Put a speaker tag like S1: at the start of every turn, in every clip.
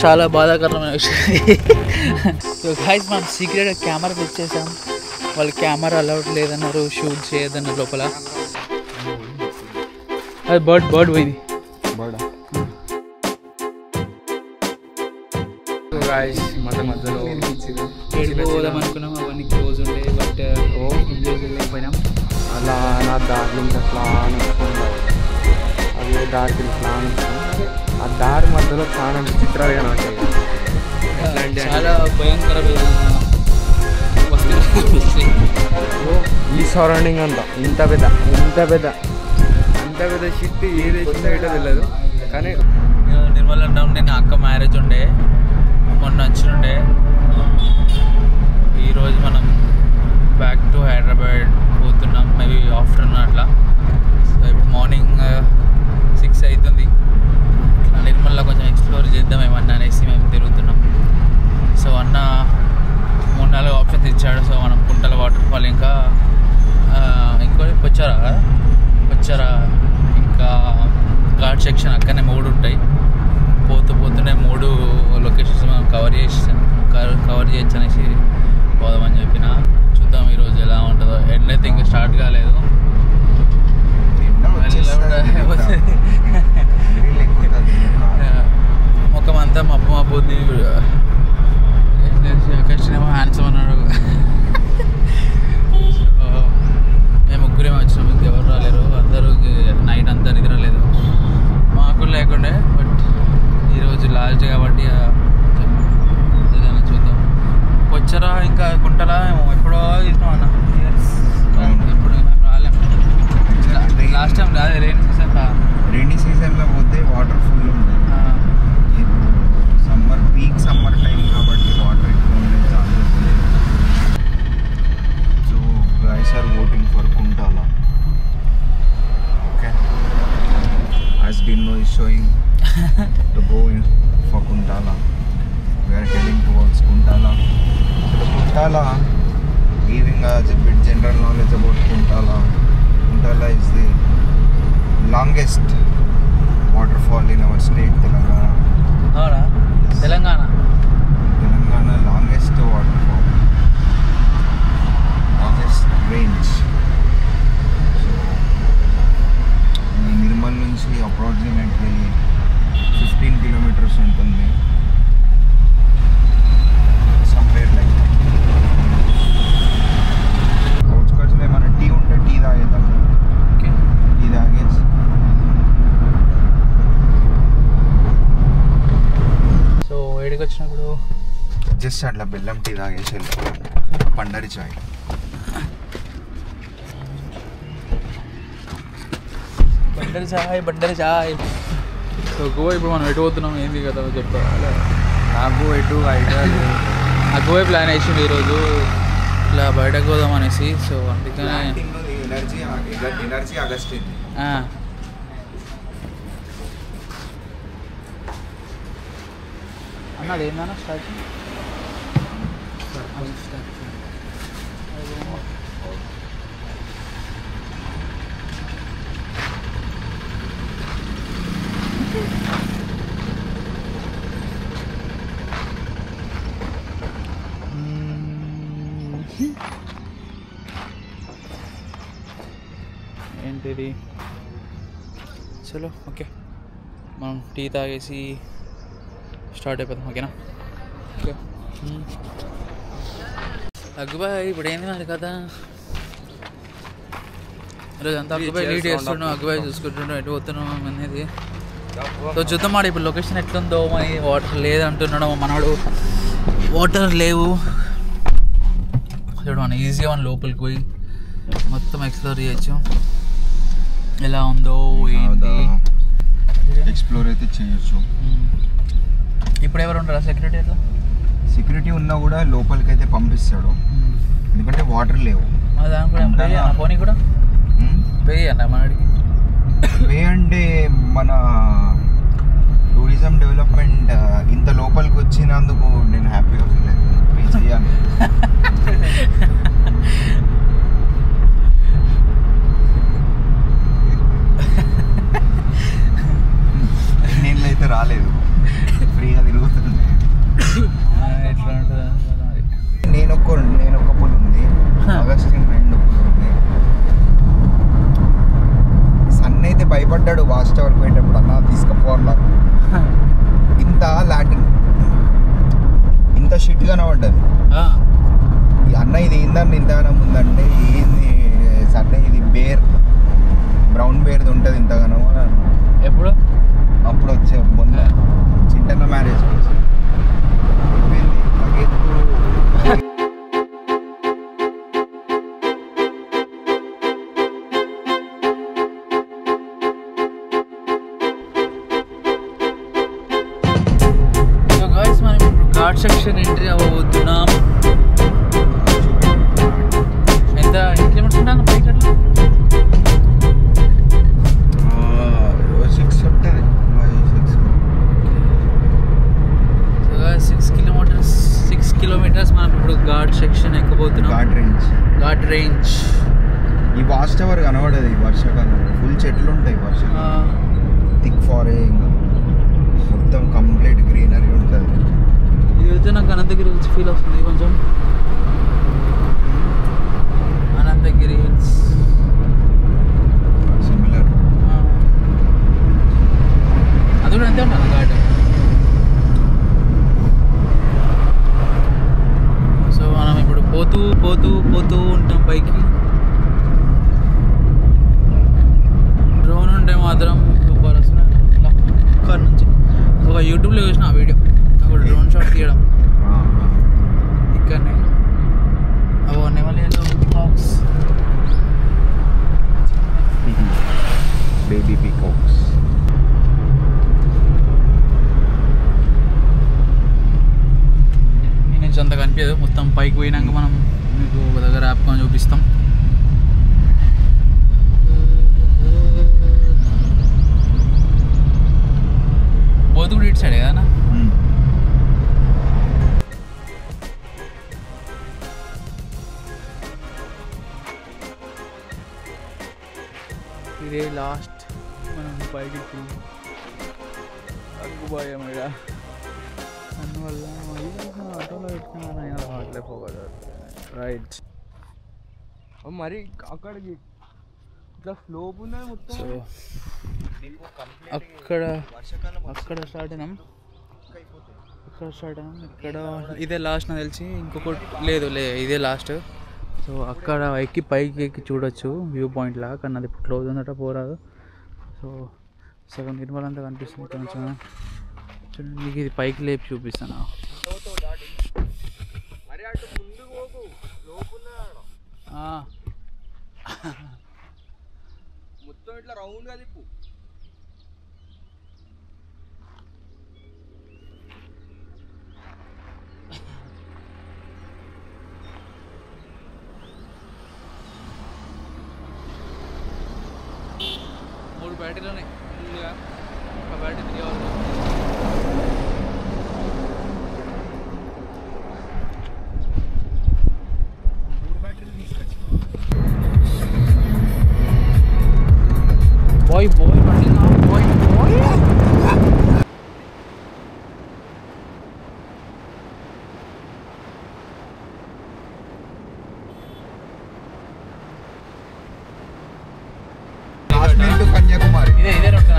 S1: చాలా బాధాకరమైన విషయం. సో గైస్ మనం సీక్రెట్గా కెమెరా తెచ్చేసాం. వాళ్ళు కెమెరా అలౌడ్ లేదన్నారు, షూట్ చేయదన్నారు లోపల. అది బర్డ్ పోయింది.
S2: మధ్యలో
S1: పోదాం అనుకున్నాం, అవన్నీ క్లోజ్ ఉండే. బట్ ఎంజాయ్ చేయలేకపోయినాం.
S2: అలా నా దారిలో ఇంకా ప్లాన్ అదే దారికి ప్లాన్ ఆ దారి మధ్యలో చాలా విచిత్రాలుగా ఉంటాయి.
S1: చాలా భయంకరమైన
S2: ఈ సరౌండింగ్ అంతా ఇంత పెద్ద షిట్ ఏది వచ్చిందో ఏటో తెలియదు. కానీ
S1: నిర్మల్ ఉండే నా అక్క మ్యారేజ్ ఉండే, మొన్న వచ్చినుండే. ఈరోజు మనం బ్యాక్ టు హైదరాబాద్ పోతున్నాం, మేబీ ఆఫ్టర్నూన్ అట్లా. సో ఇప్పుడు మార్నింగ్ 6 అవుతుంది. నిర్మల్లో కొంచెం ఎక్స్ప్లోర్ చేద్దాం ఏమన్నా అనేసి మేము తిరుగుతున్నాం. సో అన్న 3-4 ఆప్షన్స్ ఇచ్చాడు. సో మనం కుంటల వాటర్ ఫాల్, ఇంకా ఇంకోటి పొచ్చారా, ఇంకా ఘాట్ సెక్షన్, అక్కడనే 3 ఉంటాయి. పోతూనే 3 లొకేషన్స్ మనం కవర్ చేయొచ్చు అనేసి పోదామని చెప్పిన. చూద్దాం ఈరోజు ఎలా ఉంటుందో. ఎండ్ అయితే ఇంకా స్టార్ట్ కాలేదు. ముఖం అంతా మబ్బు ఆకాశనేమో హ్యాండ్సమ్ అన్నాడు. సో మేము ముగ్గురేమో వచ్చినాం, ఇంకెవరు రాలేరు. అందరూ నైట్ అంతా నిద్ర లేదు, మాకు లేకుండే. బట్ ఈరోజు లాస్ట్ కాబట్టి ఏదైనా చూద్దాం. వచ్చారా ఇంకా కుంటలా ఎప్పుడో తింటాం అన్న. ఇప్పుడు మేము రాలేం. లాస్ట్ టైం రాదు,
S3: రైనీ సీజన్లో పోతే వాటర్ ఫుల్ ఉంటుంది. సమ్మర్ టైం కాబట్టి వాటర్ ఎక్కువ ఉండే ఛాన్సెస్ లేదు. So guys are voting for Kuntala. Okay, as Dino is showing to go in for Kuntala. We are heading towards Kuntala. So the Kuntala, giving us a bit general knowledge about Kuntala. Kuntala is the longest waterfall in our state, Telangana.
S1: అవునా? Telangana
S3: longest waterfall, longest range. So Nirmal నుంచి approximately 15 kilometers ఉంటుంది. Somewhere like అవుట్స్కట్స్లో ఏమైనా tea ఉంటే tea తాగేద్దాం.
S1: Okay,
S3: tea తాగేసి
S1: so ఏడికి వచ్చినప్పుడు
S3: just అట్లా బెల్లం టీ తాగేసి వెళ్ళిపోయాం. పండరి చాయ్.
S1: బండరి చాయ్. సో గోవా ఇప్పుడు మనం ఎటు పోతున్నాం ఏంది కదా చెప్పాలి.
S2: నాకు ఎటు ఐడియా లేదు.
S1: ఆ గోవా ప్లాన్ వేసిండు ఈరోజు, ఇట్లా బయటకు పోదాం అనేసి. సో అందుకనే
S3: ఎనర్జీ ఆగస్ట్
S1: అన్నది ఏందన్నా స్టార్టింగ్. ఏంటిది? చలో ఓకే, మనం టీ తాగేసి స్టార్ట్ అయిపోతాం. ఓకేనా? ఓకే. అగ్గుబాయ్ ఇప్పుడు ఏంది మరి కదా, ఈరోజు అంతా అగ్గుబాయ్ లీడ్ చేస్తున్నాం, అగ్గుబాయ్ చూసుకుంటున్నాం ఎటు పోతున్నాం అనేది. సో చూద్దాం మాట ఇప్పుడు లొకేషన్ ఎట్లుందో. మరి వాటర్ లేదంటున్నాడు మనవాడు, వాటర్ లేవు. చూడు మనం ఈజీగా మనం లోపలికి పోయి మొత్తం ఎక్స్ప్లోర్ చేయొచ్చు. ఎలా ఉందో ఏంటి
S3: ఎక్స్ప్లోర్ అయితే చేయొచ్చు.
S1: ఇప్పుడు ఎవరు ఉంటారా సెక్యూరిటీ? అట్లా
S3: సెక్యూరిటీ ఉన్నా కూడా లోపలికి అయితే పంపిస్తాడు, ఎందుకంటే వాటర్ లేవు.
S1: దాని కూడా పే అన్న, పోనీ కూడా పే అన్న మనడికి.
S3: పే అంటే మన టూరిజం డెవలప్మెంట్ ఇంత లోపలికి వచ్చినందుకు నేను హ్యాపీగా ఫీల్ అవుతాను. పే చేయాలి. నేను అయితే రాలేదు, ఫ్రీగా తిరుగుతుంది. ఏంటంటే ఇంతగానం ఉందంటే ఏంది సరే ఇది బేర్ బ్రౌన్ బేర్ది ఉంటుంది ఇంతగానో
S1: ఎప్పుడు
S3: అప్పుడు వచ్చే మొన్న చింటన్న మ్యారేజ్
S1: ఘాట్ సెక్షన్ ఎంట్రీ అవ్వబోతున్నాం. ఎంత కిలోమీటర్స్ ఉంటాను బైక్ అట్లా
S3: 6 ఉంటుంది.
S1: 6 కిలోమీటర్స్ మనం ఇప్పుడు ఘాట్ సెక్షన్ ఎక్కబోతున్నాం. ఘాట్ రేంజ్
S3: ఈ వాచ్ టవర్ కనబడదు ఈ వర్షాకాలం. ఫుల్ చెట్లు ఉంటాయి వర్షాకాలం. థిక్ ఫారెస్ట్ మొత్తం కంప్లీట్ గ్రీనరీ ఉంటుంది.
S1: ఇది వెళ్తే నాకు అనంతగిరి హిల్స్ ఫీల్ వస్తుంది కొంచెం. Anantagiri hills
S3: similar.
S1: అది కూడా అంతే ఉంటుంది ఘాట్. సో మనం ఇప్పుడు పోతూ ఉంటాం పైకి. డ్రోన్ ఉంటే మాత్రం సూపర్ వస్తున్నాయి అక్కడ నుంచి. ఒక యూట్యూబ్లో చూసిన ఆ వీడియో, అక్కడ డ్రోన్ షాట్ తీయడం ఇక్కడనే. అవో నెమలిలో బాక్స్
S3: బేబీ పీకాక్స్.
S1: ఈ నుంచి అంత కనిపించదు. మొత్తం పైకి పోయినాక మనం మీకు ఒక దగ్గర యాప్గా చూపిస్తాం. పోతు కూడా ఇటు సైడ్ కదా. ఇదే లాస్ట్ మనం పైకి అగ్గుపోయాం ఇక. అందువల్ల ఆటోలో పెట్టిన హాట్లే పోగలరు. రైట్.
S2: మరి అక్కడికి ఇట్లా స్లోప్ ఉన్నది మొత్తం.
S1: సో అక్కడ స్టార్ట్ అయినాం. ఇక్కడ ఇదే లాస్ట్ నాకు తెలిసి. ఇంకొకటి లేదు ఇదే లాస్ట్. సో అక్కడ పైకి ఎక్కి చూడొచ్చు వ్యూ పాయింట్ లాగా. కానీ అది ఇప్పుడు క్లోజ్ ఉందట, పోరాదు. సో సగం నిర్మల్ అంతా కనిపిస్తుంది కొంచెం. చూడండి, మీకు ఇది పైకి లేపి చూపిస్తాను.
S2: మొత్తం ఇట్లా రౌండ్గా తిప్పు.
S1: మూడు బ్యాటరీలోనే ఫుల్గా ఒక battery 3 hours. Boy, running out, boy.
S3: Kashmir to Kanyakumari.
S1: ఇదే రోడ్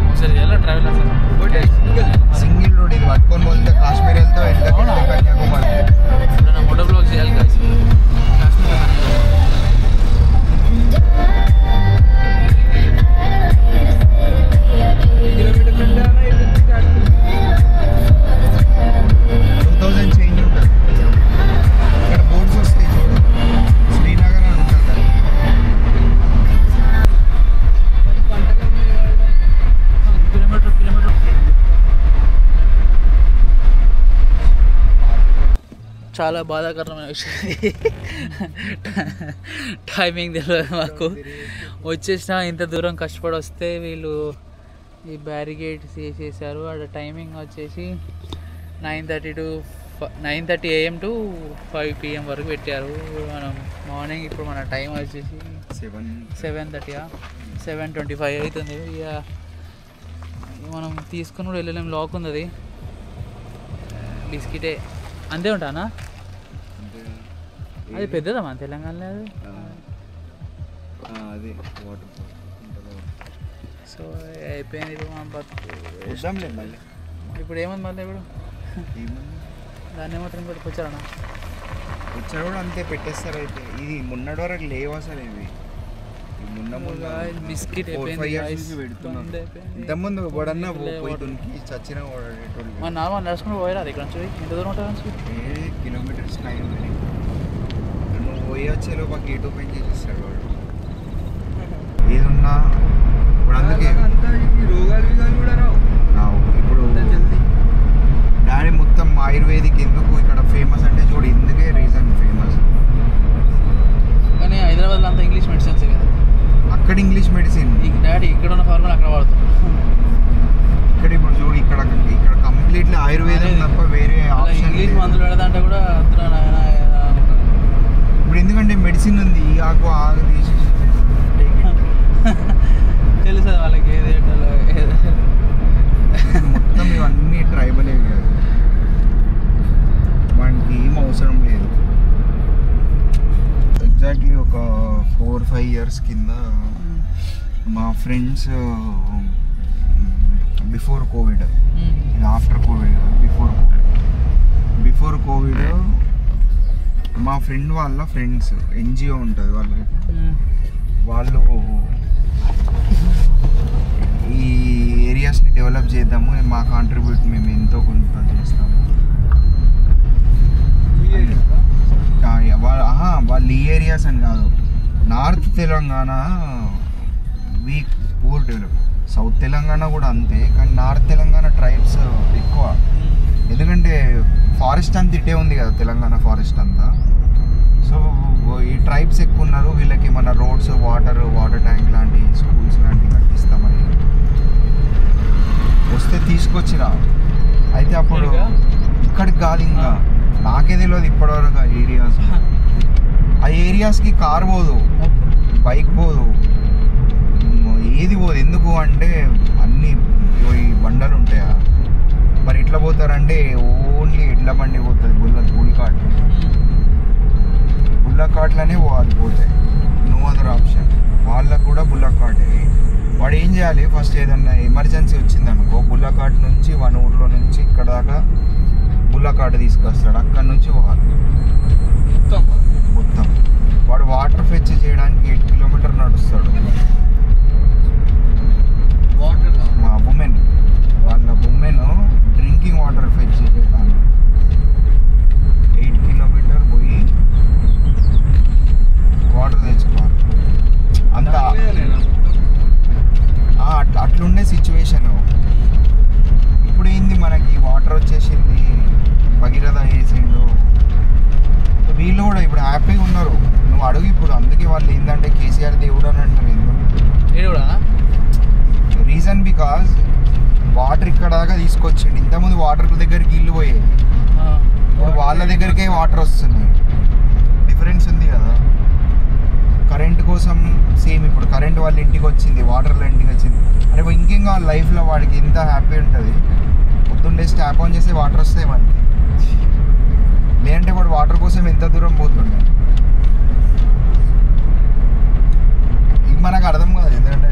S1: ఒకసారి ఎలా ట్రావెల్ అసలు
S3: సింగిల్ రోడ్ ఇది. పట్టుకొని పోతే కాశ్మీర్ వెళ్తే వెళ్తే కన్యాకుమారి.
S1: నా ఫోటో బ్లాగ్ చేయాలి కాదు. కాశ్మీర్
S3: 2000 చేంజ్ ఉంటుంది. ఇక్కడ బోర్డ్స్ వస్తాయి చూడు, శ్రీనగర్ అని ఉంటుంది.
S1: కిలోమీటర్ చాలా బాధాకరమైన విషయం. టైమింగ్ తెలియదు మాకు. వచ్చేసిన ఇంత దూరం కష్టపడి వస్తే వీళ్ళు ఈ బ్యారికేడ్స్ వేసేసారు. అక్కడ టైమింగ్ వచ్చేసి 9:30 AM to 5 PM వరకు పెట్టారు. మనం మార్నింగ్ ఇప్పుడు మన టైం వచ్చేసి 7:30 7:25 అవుతుంది. ఇక మనం తీసుకుని కూడా వెళ్ళలేం, లాక్ ఉంది అది. బిస్కెటే అంతే ఉంటానా? అది పెద్దదా మన తెలంగాణలో అది. సో అయిపోయింది ఇప్పుడు మన బతుకు.
S3: మళ్ళీ
S1: ఇప్పుడు ఏముంది మళ్ళీ ఇప్పుడు దాన్ని ఏమాత్రం కూడా కూర్చోరన్నా
S3: వచ్చారు కూడా అంతే పెట్టేస్తారు. అయితే ఇది మొన్నటి వరకు లేవు అసలు ఇవి
S1: బిస్కెట్
S3: పెడుతున్నారు. ఇంతకుముందు ఎవడన్నా పోయి దునికి చచ్చిన
S1: మన నార్మల్ నడుచుకుని పోయారు ఇక్కడ నుంచి ఎంత దూరం ఉంటుంది
S3: కిలోమీటర్స్ టైం నువ్వు పోయి వచ్చేలో మాకు గేట్ ఓపెన్ చేసేస్తాడు వాడు. ఏదున్నా ఇప్పుడు అందుకే ఇప్పుడు డాడీ మొత్తం ఆయుర్వేదిక్ ఎందుకు ఇక్కడ ఫేమస్ అంటే చూడు ఇందుకే రీజన్ ఫేమస్.
S1: కానీ హైదరాబాద్లో అంతా ఇంగ్లీష్ మెడిసిన్స్ కదా,
S3: అక్కడ ఇంగ్లీష్ మెడిసిన్.
S1: డాడీ ఇక్కడ ఉన్న ఫార్ములా అక్కడ వాడుతాం.
S3: ఇక్కడ ఇప్పుడు చూడు ఇక్కడ కంప్లీట్లీ ఆయుర్వేదం తప్ప వేరే ఆప్షన్
S1: ఇంగ్లీష్ మందులు పెడదంటే కూడా
S3: ఇప్పుడు ఎందుకంటే మెడిసిన్ ఉంది ఆకు ఆకు తీసి
S1: తెలుసు వాళ్ళకి ఏది
S3: మొత్తం ఇవన్నీ ట్రైబలే కాదు, వానికి ఏం అవసరం లేదు. ఎగ్జాక్ట్లీ ఒక 4-5 years కింద మా friends before Covid, after Covid before Covid మా ఫ్రెండ్ వాళ్ళ ఫ్రెండ్స్ ఎన్జిఓ ఉంటుంది వాళ్ళు ఈ ఏరియాస్ని డెవలప్ చేద్దాము, మా కాంట్రిబ్యూట్ మేము ఎంతో కొంత చేస్తాము. వాళ్ళు ఈ ఏరియాస్ అని కాదు, north Telangana week poor develop, south Telangana కూడా అంతే. కానీ నార్త్ తెలంగాణ ట్రైబ్స్ ఎక్కువ, ఎందుకంటే ఫారెస్ట్ అంతా ఇటే ఉంది కదా తెలంగాణ ఫారెస్ట్ అంతా. సో ఈ ట్రైబ్స్ ఎక్కువ ఉన్నారు. వీళ్ళకి మన రోడ్స్ వాటర్ ట్యాంక్ లాంటి స్కూల్స్ లాంటివి కట్టిస్తామని వస్తే తీసుకొచ్చిరా. అయితే అప్పుడు ఇక్కడికి కాదు, ఇంకా నాకే తెలియదు ఇప్పటివరకు ఆ ఏరియాస్కి కార్ పోదు, బైక్ పోదు, ఏది పోదు. ఎందుకు అంటే అన్ని ఈ బండలు ఉంటాయా, మరి ఎట్లా పోతారంటే ఓన్లీ ఎడ్ల బండి పోతుంది. బుల్లక్ కార్ట్లోనే పోవాలి, పోతే నో అదర్ ఆప్షన్. వాళ్ళకు కూడా బుల్లక్ కార్ట్. వాడు ఏం చేయాలి, ఫస్ట్ ఏదన్నా ఎమర్జెన్సీ వచ్చిందనుకో బుల్లక్ కార్ట్ నుంచి మన ఊర్లో నుంచి ఇక్కడ దాకా బుల్లక్ కార్ట్ తీసుకొస్తాడు, అక్కడి నుంచి పోవాలి మొత్తం. వాడు వాటర్ ఫెచ్ చేయడానికి 8 kilometers నడుస్తాడు. మా ఉమెన్ డ్రింకింగ్ వాటర్ ఫెచ్ చేయడానికి 8 kilometers పోయి వాటర్ తెచ్చుకోవాలి. అంత అట్లుండే సిచ్యువేషన్. ఇప్పుడు ఏంది, మనకి వాటర్ వచ్చేసింది, భగీరథ వేసిండు, వీళ్ళు కూడా ఇప్పుడు హ్యాపీగా ఉన్నారు. నువ్వు అడుగు ఇప్పుడు. అందుకే వాళ్ళు ఏంటంటే కేసీఆర్ దేవుడు అని అంటారు. రీజన్ బికాజ్ వాటర్ ఇక్కడ దాకా తీసుకొచ్చిండు. ఇంతకుముందు వాటర్ దగ్గరికి ఇల్లు పోయేది, ఇప్పుడు వాళ్ళ దగ్గరికే వాటర్ వస్తున్నాయి. డిఫరెన్స్ ఉంది కదా. కరెంట్ కోసం సేమ్, ఇప్పుడు కరెంట్ వాళ్ళ ఇంటికి వచ్చింది, వాటర్లో ఇంటికి వచ్చింది. అరే ఇంకేం కావాలి లైఫ్లో, వాడికి ఎంత హ్యాపీ ఉంటుంది. పొద్దున్నే ట్యాప్ ఆన్ చేస్తే వాటర్ వస్తాయి మనకి. లేదంటే వాడు వాటర్ కోసం ఎంత దూరం పోతుండే, ఇది మనకు అర్థం కాదు. ఎందుకంటే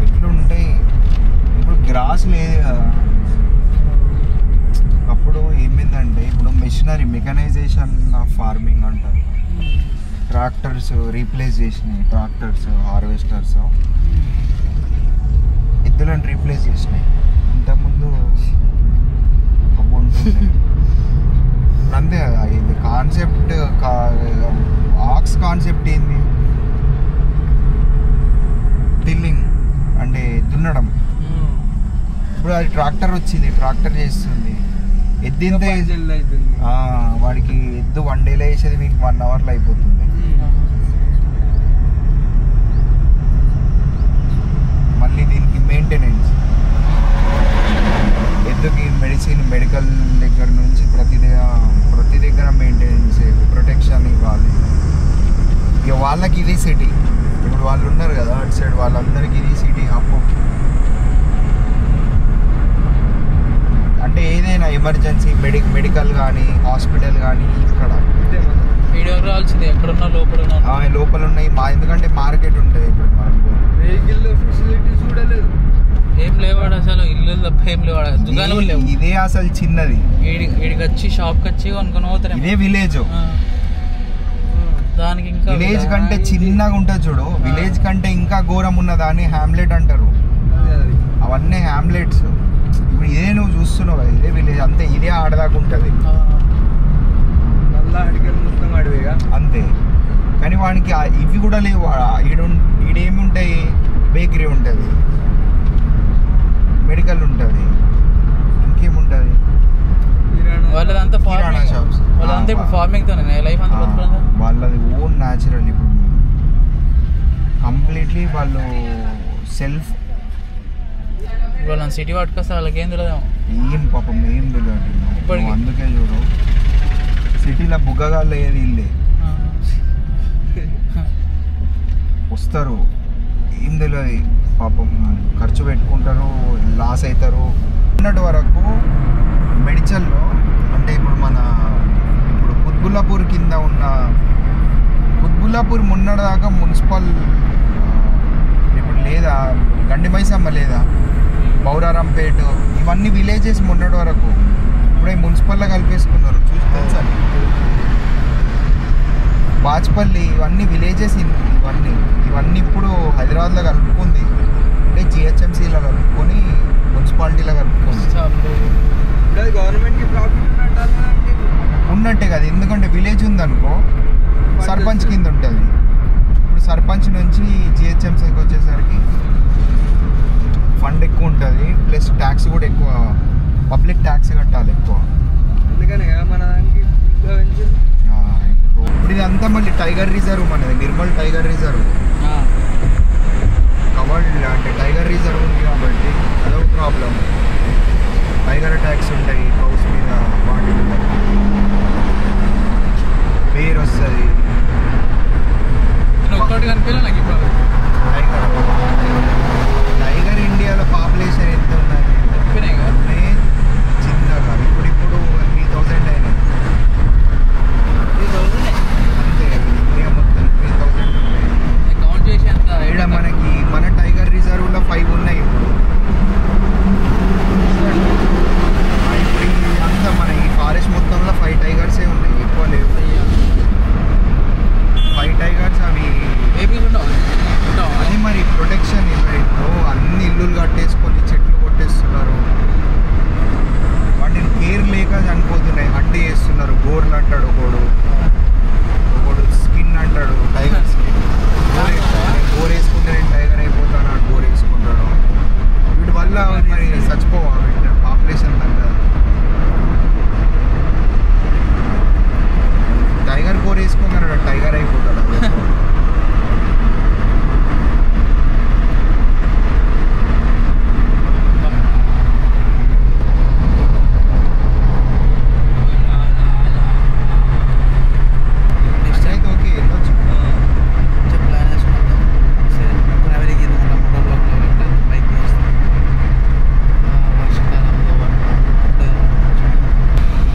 S3: ఎట్లుంటాయి ఇప్పుడు గ్రాస్ లేదు కదా. అప్పుడు ఏమైందంటే ఇప్పుడు మెకనైజేషన్ ఆఫ్ ఫార్మింగ్ అంటారు. ట్రాక్టర్స్ రీప్లేస్ చేసినాయి, ట్రాక్టర్స్ హార్వెస్టర్స్ ఎద్దులను రీప్లేస్ చేసినాయి. ఇంతకుముందు అవి ఉంటుండే. అంతే కదా ఇది కాన్సెప్ట్. ఆక్స్ కాన్సెప్ట్ ఏంది, టిల్లింగ్ అంటే దున్నడం. ఇప్పుడు అది ట్రాక్టర్ వచ్చింది, ట్రాక్టర్ చేస్తుంది. ఎద్దు ఎంత వాడికి ఎద్దు 1 dayలో వేసేది మీకు 1 hourలో అయిపోతుంది. మళ్ళీ దీనికి మెయింటెనెన్స్, ఎద్దుకి మెడికల్ దగ్గర నుంచి ప్రతి దగ్గర మెయింటెనెన్స్, ప్రొటెక్షన్ ఇవ్వాలి. ఇక వాళ్ళకి ఇది సిటీ. ఇప్పుడు వాళ్ళు ఉన్నారు కదా అటు సైడ్, వాళ్ళందరికీ ఇది సిటీ హబ్. అంటే ఏదైనా ఎమర్జెన్సీ మెడికల్ కానీ హాస్పిటల్ కానీ ఇక్కడ
S1: వీడియో రావాల్సింది ఎక్కడున్నా
S3: లోపల ఉన్నాయి. ఎందుకంటే మార్కెట్ ఉంటుంది. ఇప్పుడు మనం
S2: వెహికల్ ఫెసిలిటీస్ కూడా లేదు,
S1: ఏం లేవాడు అసలు. ఇల్లు తప్ప ఏం లేవు, దుకాణం లేవు.
S3: ఇదే అసలు చిన్నది,
S1: ఈడికి వచ్చి షాప్కి వచ్చి కొనుక్కొని పోతారు.
S3: ఇదే విలేజ్.
S1: దానికి ఇంకా
S3: విలేజ్ కంటే చిన్నగా ఉంటుంది చూడు, విలేజ్ కంటే ఇంకా ఘోరం ఉన్నదాన్ని హ్యామ్లెట్ అంటారు. అవన్నీ హ్యామ్లెట్స్. ఇప్పుడు ఇదే నువ్వు చూస్తున్నావు కదా, ఇదే విలేజ్ అంతే. ఇదే ఆడదాకా ఉంటుంది అంతే. కానీ వానికి ఇవి కూడా లేవు. ఈడేమి ఉంటాయి, బేకరీ ఉంటుంది, మెడికల్ ఉంటుంది, ఇంకేముంటుంది,
S1: వాళ్ళదంతా
S3: కిరాణా షాప్స్.
S1: వాళ్ళంతా ఇప్పుడు ఫార్మింగ్తోనే లైఫ్ అంతా బతుకుతుంది.
S3: వాళ్ళది ఓన్ న్యాచురల్. ఇప్పుడు కంప్లీట్లీ వాళ్ళు సెల్ఫ్.
S1: వాళ్ళని సిటీ పట్టుకొస్తే వాళ్ళకి ఏం తెలియదు,
S3: ఏం పాపం ఏం తెలియదు
S1: ఇప్పటికి.
S3: అందుకే చూడు సిటీలో బుగ్గగాళ్ళు ఏది ఇల్లే వస్తారు, ఏం తెలియదు పాపం. ఖర్చు పెట్టుకుంటారు, లాస్ అవుతారు. ఉన్నటి వరకు మెడిచల్లో అంటే ఇప్పుడు కుత్బుల్లాపూర్ కింద ఉన్న కుత్బుల్లాపూర్ మొన్నటిదాకా మున్సిపల్, ఇప్పుడు లేదా గండిమైసమ్మ లేదా బౌరారంపేట, ఇవన్నీ విలేజెస్ మొన్నటి వరకు. ఇప్పుడే మున్సిపల్లో కలిపేసుకున్నారు, చూసి తెలుసా? బాచ్పల్లి ఇవన్నీ విలేజెస్. ఇవన్నీ ఇప్పుడు హైదరాబాద్లో కలుపుకుంది, అంటే జిహెచ్ఎంసీలో కలుపుకొని మున్సిపాలిటీలో కలుపుకుంది.
S2: గవర్నమెంట్కి ప్రాఫిట్
S3: ఉన్నట్టే కదా, ఎందుకంటే విలేజ్ ఉందనుకో సర్పంచ్ కింద ఉంటుంది. ఇప్పుడు సర్పంచ్ నుంచి జిహెచ్ఎంసీకి వచ్చేసరికి ఫండ్ ఎక్కువ ఉంటుంది, ప్లస్ ట్యాక్స్ కూడా ఎక్కువ, పబ్లిక్ ట్యాక్స్ కట్టాలి ఎక్కువ.
S2: అందుకని మన దానికి
S3: ఇప్పుడు ఇదంతా మళ్ళీ టైగర్ రిజర్వ్ మనది, నిర్మల్ టైగర్ రిజర్వ్ కవర్డ్. అంటే టైగర్ రిజర్వ్ ఉంది కాబట్టి అదొక ప్రాబ్లం. టైగర్ అటాక్స్ ఉంటాయి హౌస్ మీద, వాటి మీద పేరు వస్తుంది.
S1: ఒక్కటి కనిపించలే నాకు ఇప్పుడు.
S3: టైగర్ ఇండియాలో పాపులేషన్ ఎంత ఉన్నది చిన్నగా, ఇప్పుడు 3000 అయినాయి అంతే. ఇండియా మొత్తం 3000
S1: కౌంట్ చేసి అంత.
S3: ఇక్కడ మనకి మన టైగర్ రిజర్వ్లో 5 ఉన్నాయి ఇప్పుడు. అంతా మన ఈ ఫారెస్ట్ మొత్తంలో 5 టైగర్సే ఉన్నాయి, ఎక్కువ లేవు. 5 టైగర్స్. అవి అది మరి ప్రొటెక్షన్. ఇప్పుడు అన్ని ఇల్లులు కట్టేసుకొని చెట్లు కొట్టేస్తున్నారు, వాటిని కేర్ లేక చనిపోతున్నాయి. హండి చేస్తున్నారు, గోర్లు అంటాడు ఒకడు స్కిన్ అంటాడు, టైగర్ స్కిన్. గోర్ వేసుకుంటే నేను టైగర్ అయిపోతాను, ఆ గోర్ వేసుకుంటాడు. వీటి వల్ల మరి చచ్చిపోవాలి పాపులేషన్ తగ్గదు. టైగర్ గోర్ వేసుకున్నాడు, టైగర్ అయిపోతాడు.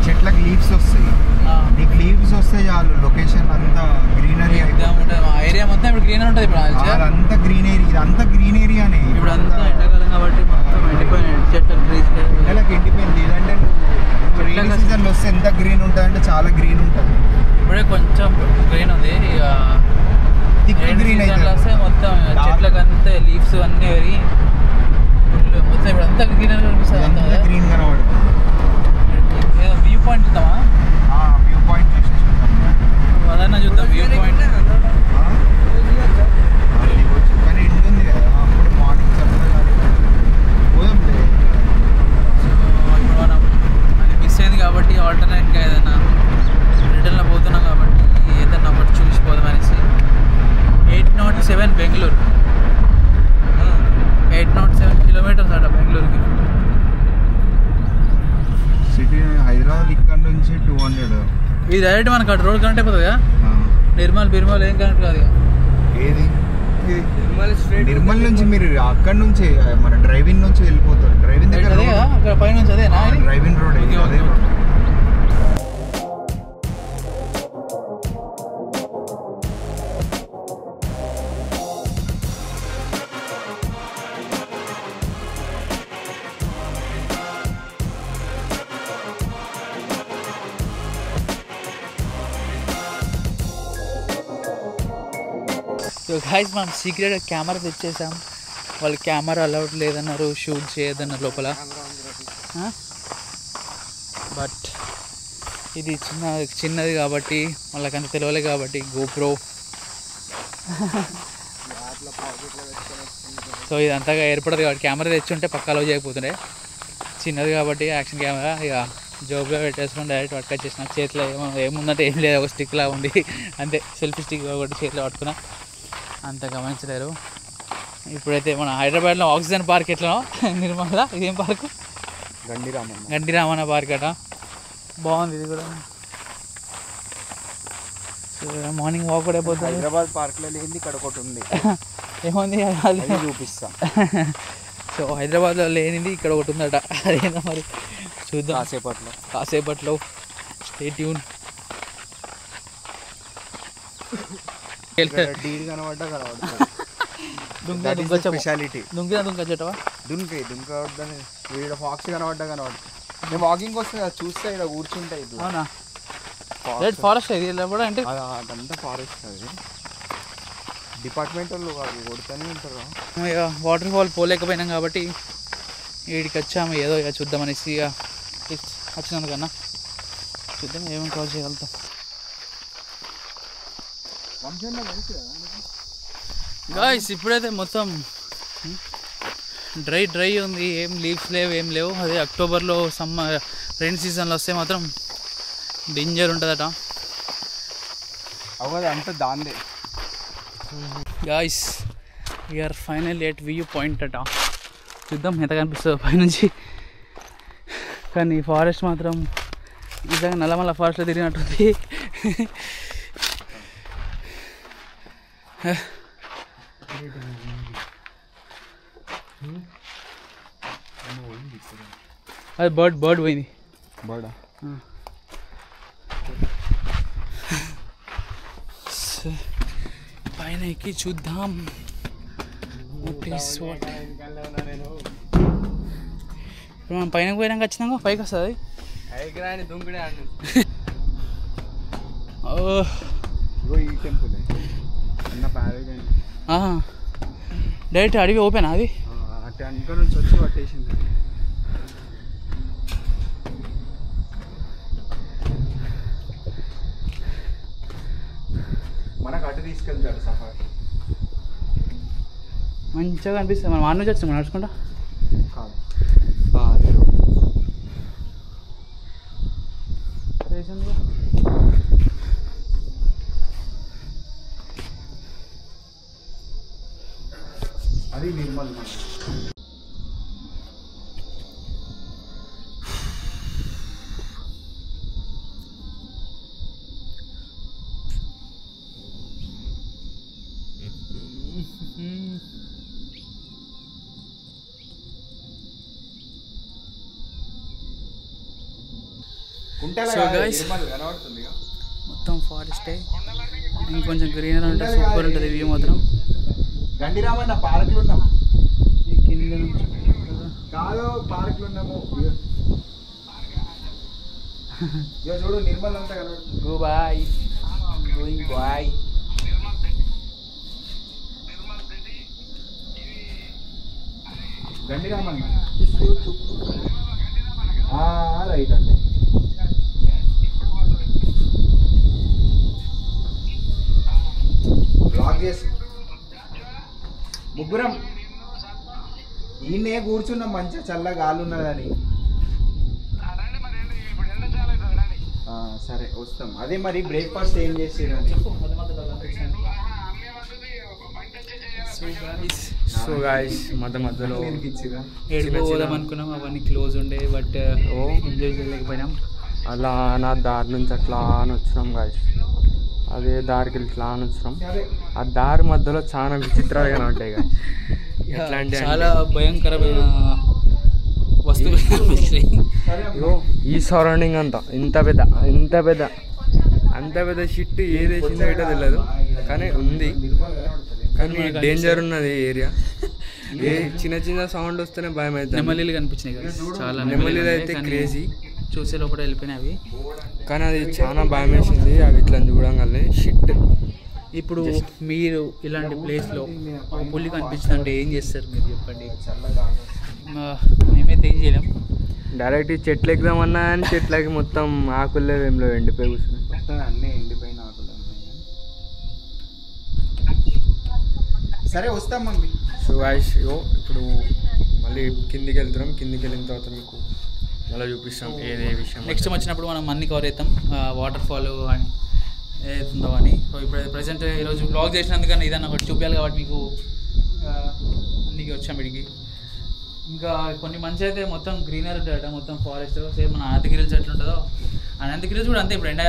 S3: చెట్లకు లీవ్స్ వస్తాయి, నీకు లీవ్స్ వస్తే చాలు లొకేషన్ అంతా గ్రీనరీ
S1: ఉంటుంది. మా ఏరియా మొత్తం ఇప్పుడు గ్రీనరీ ఉంటుంది. ఇప్పుడు
S3: అంతా గ్రీనరీ, ఇదంతా గ్రీనరీనే.
S1: ఇప్పుడు అంతా ఎండాకాలం కాబట్టి మొత్తం ఎండిపోయినాయి చెట్లు, ట్రీస్
S3: నెలకు ఎండిపోయింది. లేదంటే రైనీ సీజన్లో వస్తే ఎంత గ్రీన్ ఉంటుంది అంటే చాలా గ్రీన్ ఉంటుంది.
S1: ఇప్పుడే కొంచెం గ్రీన్ ఉంది,
S3: థిక్ గ్రీన్ అయితే
S1: వస్తే మొత్తం చెట్లకు అంతా లీవ్స్ అన్నీ పెరిగి మొత్తం ఇప్పుడు అంతా గ్రీనరీ కనిపిస్తుంది.
S3: అంతా గ్రీన్ కనబడుతుంది.
S1: వ్యూ పాయింట్ చూద్దామా?
S3: వ్యూ పాయింట్
S1: అదన్నా చూద్దాం. వ్యూ పాయింట్
S3: కానీ ఎండుంది కదా, అప్పుడు మార్నింగ్ చెప్పలేదు పోదాం.
S1: ఇప్పుడు మనం అది మిస్ అయింది కాబట్టి ఆల్టర్నేట్గా ఏదైనా రిటర్న్లో పోతున్నాం కాబట్టి ఏదైనా ఒకటి చూసిపోదాం అనేసి. 807 బెంగళూరు, 807 కిలోమీటర్స్ అట బెంగళూరుకి.
S3: సిటీ హైదరాబాద్ ఇక్కడ నుంచి 200.
S1: ఇది డైరెక్ట్ మనకు అటు రోడ్ కనెక్ట్ అయిపోతుంది కదా, నిర్మల్ బిర్మల్ ఏం కనెక్ట్ కాదు.
S3: ఏది నిర్మల్ నుంచి మీరు అక్కడ నుంచి మన డ్రైవింగ్ నుంచి వెళ్ళిపోతారు. డ్రైవింగ్ దగ్గర
S1: అక్కడ పై నుంచి అదేనా
S3: డ్రైవింగ్ రోడ్, అదే రోడ్.
S1: సో గాయ్స్ మనం సీక్రెట్గా కెమెరా తెచ్చేసాం. వాళ్ళు కెమెరా అలౌడ్ లేదన్నారు, షూట్ చేయొద్దన్నారు లోపల. బట్ ఇది చిన్నది కాబట్టి వాళ్ళకంత తెలియలే కాబట్టి గోప్రో. సో ఇది అంతగా ఏర్పడదు కాబట్టి కెమెరా తెచ్చుంటే పక్క అలౌ చేయకపోతుండే. చిన్నది కాబట్టి యాక్షన్ కెమెరా ఇక జోబ్లో పెట్టేసుకొని డైరెక్ట్ పట్టుకొచ్చేసిన. చేతిలో ఏముందంటే ఏం లేదు, ఒక స్టిక్లా ఉంది అంతే. సెల్ఫీ స్టిక్ ఒకటి చేతిలో పట్టుకున్నా, అంత గమనించలేరు. ఇప్పుడైతే మన హైదరాబాద్లో ఆక్సిజన్ పార్క్ ఎట్లనో నిర్మల ఇదేం పార్కు, గండి రామన్న పార్క్ అట. బాగుంది ఇది కూడా. సో మార్నింగ్ వాక్ కూడా అయిపోతుంది.
S3: హైదరాబాద్ పార్క్లో లేని ఇక్కడ ఒకటి ఉంది.
S1: ఏముంది
S3: చూపిస్తా.
S1: సో హైదరాబాద్లో లేనిది ఇక్కడ ఒకటి ఉందట. అదేందో మరి చూద్దాం కాసేపట్లో. Stay tune.
S3: స్పెషాలిటీ
S1: దుంక చెట్టవా
S3: దుంక వీడ ఫాక్స్ కనబడ్డా. నేను వాకింగ్ వస్తే చూస్తే ఇక్కడ కూర్చుంటాయి.
S1: అవునా? రెడ్ ఫారెస్ట్ ఇది కూడా అంటే
S3: అదంతా ఫారెస్ట్. అది డిపార్ట్మెంట్ వాళ్ళు కొడుతూనే ఉంటారు.
S1: ఇక వాటర్ ఫాల్ పోలేకపోయినాం కాబట్టి వీడికి వచ్చాము. ఏదో ఇక చూద్దామనేసి ఇక వచ్చినందుకన్నా చూద్దాం ఏమేమి కవర్ చేయగలుగుతాం. గాయ్స్ ఇప్పుడైతే మొత్తం డ్రై ఉంది, ఏం లీవ్స్ లేవు, ఏం లేవు. అదే అక్టోబర్లో సమ్మర్ రైన్ సీజన్లో వస్తే మాత్రం డేంజర్ ఉంటుందట.
S3: అవ్వదు అంతా దాందే.
S1: Guys we are final at view point అట. చూద్దాం ఎంత కనిపిస్తుందో పైనుంచి. కానీ ఫారెస్ట్ మాత్రం నిజంగా నల్లమల్ల ఫారెస్ట్లో తిరిగినట్టుంది. అది బర్డ్ పోయింది.
S3: బర్డా
S1: పైన ఎక్కి చూద్దాం. ఇప్పుడు మనం పైన పోయినాక వచ్చినాక పైకి వస్తుంది. డైరెక్ట్ అడవి ఓపెనా అది?
S3: అటు నుంచి వచ్చి పట్టేసింది. మనకు అటు తీసుకెళ్తాడు సఫారీ.
S1: మంచిగా అనిపిస్తుంది. మనం ఆడ నుంచి వచ్చాం నడుచుకుంటా.
S3: అది నిర్మల్.
S1: సో గైస్ మొత్తం ఫారెస్టే, ఇంకొంచెం గ్రీనరీ ఉంటే సూపర్ ఉంటుంది వ్యూ మాత్రం.
S3: గండి రామన్న పార్క్లు ఉన్నాం.
S1: కింద నుంచి
S3: కాదు పార్క్లు ఉన్నాము. చూడు నిర్మల్ అంతా కనబడుతుంది.
S1: Go bye going bye.
S3: Gandi Ramanna right అండి. బ్లాక్ చేసి ముగ్గురం ఈయనే కూర్చున్నాం. మంచిగా చల్ల గాలి ఉన్నదని. సరే వస్తాం. అదే మరి బ్రేక్ఫాస్ట్ ఏం చేసేదని.
S2: సో గాయ్స్ మధ్యలో
S1: ఏడుకో పోదాం అనుకున్నాం, అవన్నీ క్లోజ్ ఉండే. బట్ ఎంజాయ్ చేయలేకపోయినాం.
S2: అలా నా దారి నుంచి అట్లా అని వచ్చినాం గాయ్స్. అదే దారికి ఇట్లా అని వచ్చినాం. ఆ దారి మధ్యలో చాలా విచిత్రాలుగా ఉంటాయి కదా.
S1: చాలా భయంకరమైన వస్తువులు కనిపిస్తాయి.
S2: ఈ సరౌండింగ్ అంతా ఇంత పెద్ద షిట్ ఏది వేసిందో ఏటో తెలియదు, కానీ ఉంది. కానీ డేంజర్ ఉన్నది ఏరియా. ఏ చిన్న సౌండ్ వస్తేనే భయం అవుతుంది.
S1: నెమలీలు కనిపించినాయి కదా, చాలా
S2: నెమలీలు అయితే క్రేజీ.
S1: చూసే లోపల వెళ్ళిపోయినాయి అవి.
S2: కానీ అది చాలా భయం వేసింది అవి ఇట్లా చూడంగానే. షిట్
S1: ఇప్పుడు మీరు ఇలాంటి ప్లేస్లో పులి కనిపించిందంటే ఏం చేస్తారు మీరు చెప్పండి. మేమైతే ఏం చేయలేం.
S2: డైరెక్ట్ చెట్లు ఎక్కుదామన్నా అని చెట్లకి మొత్తం ఆకుల్లో ఏమిలో ఎండిపోయి కూర్చున్నాయి.
S3: అన్నీ ఎండిపోయిన ఆకులు. సరే వస్తాం మమ్మీ.
S2: సో గాయ్స్ ఇప్పుడు మళ్ళీ కిందికి వెళ్తున్నాం. కిందికి వెళ్ళిన తర్వాత మీకు మళ్ళీ చూపిస్తాం ఏదే విషయం.
S1: నెక్స్ట్ వచ్చినప్పుడు మనం అన్ని కవర్ అవుతాం, వాటర్ ఫాల్ ఏదో అని. సో ఇప్పుడు ప్రజెంట్ ఈరోజు బ్లాగ్ చేసినందుకని ఏదన్నా ఒకటి చూపించాలి కాబట్టి మీకు అన్నికి వచ్చాం ఇడికి. ఇంకా కొన్ని మంచి అయితే మొత్తం గ్రీనరీ ఉంటాయట, మొత్తం ఫారెస్ట్. సేమ్ మన అనంతగిరి హిల్స్ ఎట్లా ఉంటుందో అనంతగిరి హిల్స్ కూడా అంతే. ఇప్పుడు ఎండ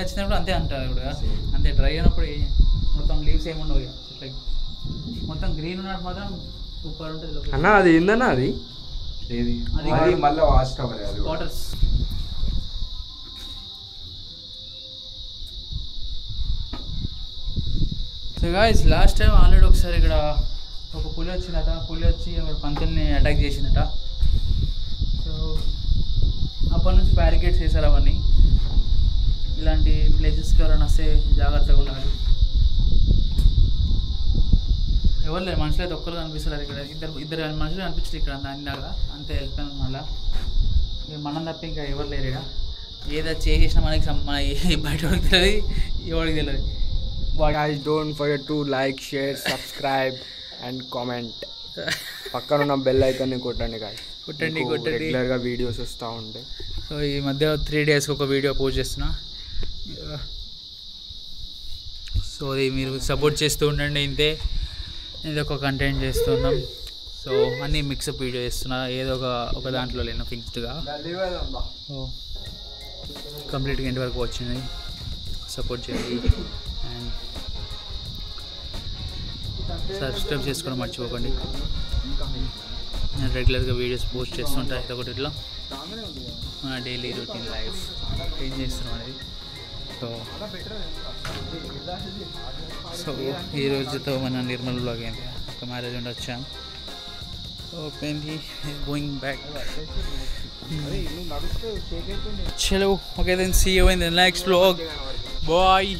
S1: వచ్చినప్పుడు అంతే అంటారు ఇప్పుడు, అంతే డ్రై అయినప్పుడు మొత్తం లీవ్స్ ఏమి ఉండవు చెట్లకి, మొత్తం గ్రీన్ ఉన్నప్పుడు మాత్రం సూపర్ ఉంటుంది
S2: అన్న. అది ఏందన్నా అది
S3: అది మళ్ళీ wash cover
S1: waters. So guys last time already ఒకసారి ఇక్కడ ఒక పులి వచ్చిందట. పులి వచ్చి పంతుల్ని అటాక్ చేసిందట. సో అప్పటి నుంచి బ్యారికేడ్స్ చేశారు అవన్నీ. ఇలాంటి ప్లేసెస్కి ఎవరైనా వస్తే జాగ్రత్తగా ఉండాలి. ఎవరు లేరు, మనుషులు అయితే ఒక్కరు కనిపిస్తారు ఇక్కడ. ఇద్దరు మనుషులు కనిపించారు ఇక్కడ అన్నాగా, అంతే వెళ్ళిపోయాను. మళ్ళీ మనం తప్ప ఇంకా ఎవరు లేరు ఇక్కడ. ఏదో చేసేసినా మనకి మన బయట ఎవరికి తెలియదు, ఎవరికి తెలియదు.
S2: Guys, don't forget to like, share, subscribe and comment. పక్కన ఉన్న బెల్ ఐకాన్ని కొట్టండి guys.
S1: కొట్టండి
S2: రెగ్యులర్గా వీడియోస్ వస్తూ ఉంటాయి.
S1: సో ఈ మధ్య 3 daysకి ఒక వీడియో పోస్ట్ చేస్తున్నా. సో అది మీరు సపోర్ట్ చేస్తూ ఉండండి. ఇంతే ఇది ఒక కంటెంట్ చేస్తున్నాం. సో అన్నీ మిక్సప్ వీడియో చేస్తున్నా, ఏదో ఒక దాంట్లో లేను ఫిక్స్డ్గా. సో కంప్లీట్గా ఇంటి వరకు వచ్చింది, సపోర్ట్ చేయండి అండ్ సబ్స్క్రైబ్ చేసుకోవడం మర్చిపోకండి. నేను రెగ్యులర్గా వీడియోస్ పోస్ట్ చేస్తుంటా, ఇది ఒకటి ఇట్లా మన డైలీ రొటీన్ లైఫ్ ఏం చేస్తున్నాం అనేది. సో ఈ రోజుతో మన నిర్మల్ బ్లాగ్ ఏంటి, ఒక మ్యారేజ్ ఉండి వచ్చాం. ఓకేంది గోయింగ్ బ్యాక్. చలో okay then see you in the next blog. Bye.